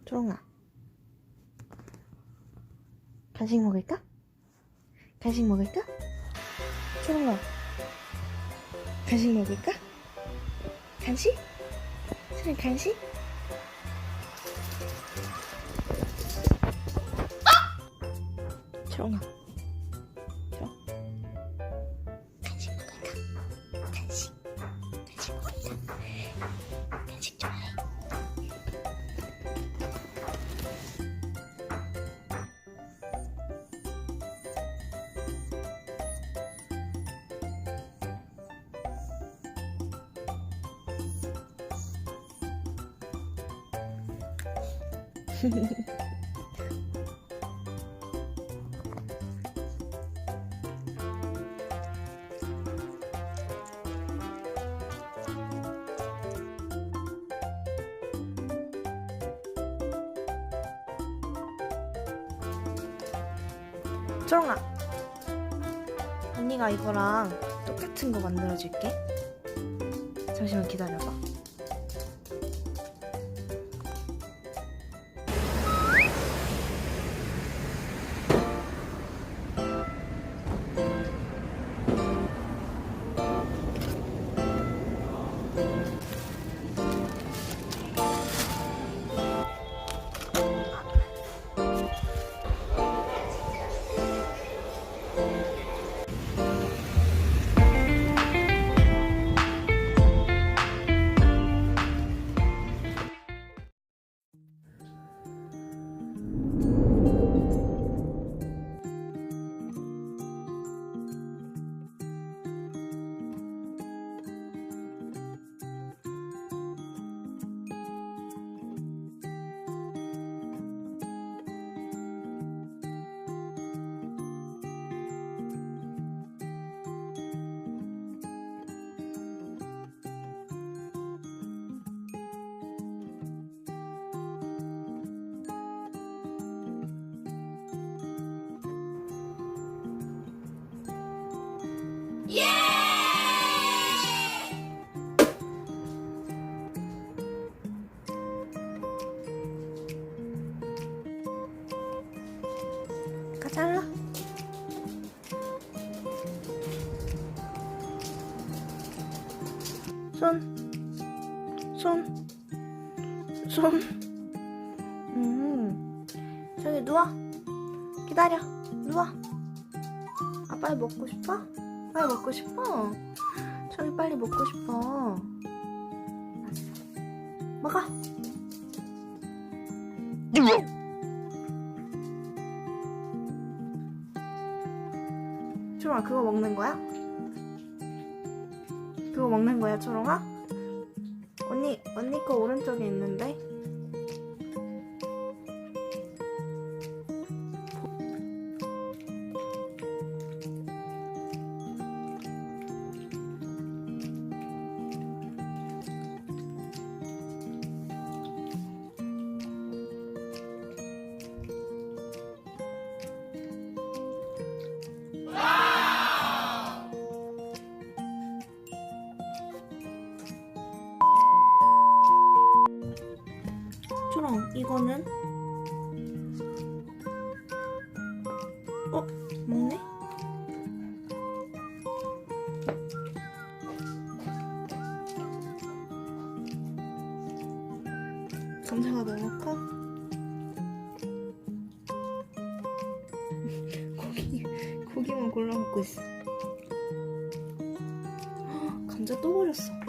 초롱아, 간식 먹을까? 간식 먹을까? 초롱아, 간식 먹을까? 간식? 초롱 간식? 초롱아, 초롱, 간식 먹을까? 간식, 간식 먹을까? 간식 좋아해. 초롱아, 언니가 이거랑 똑같은 거 만들어줄게. 잠시만 기다려봐. 예! 잘라. 손. 저기 누워. 기다려. 누워. 아, 빨리 먹고 싶어? 빨리 먹고 싶어? 저기 빨리 먹고 싶어. 먹어. 초롱아, 그거 먹는 거야? 그거 먹는 거야, 초롱아? 언니 거 오른쪽에 있는데? 초롱, 이거는? 먹네? 감자가 너무 커? 고기만 골라 먹고 있어. 감자 또 버렸어.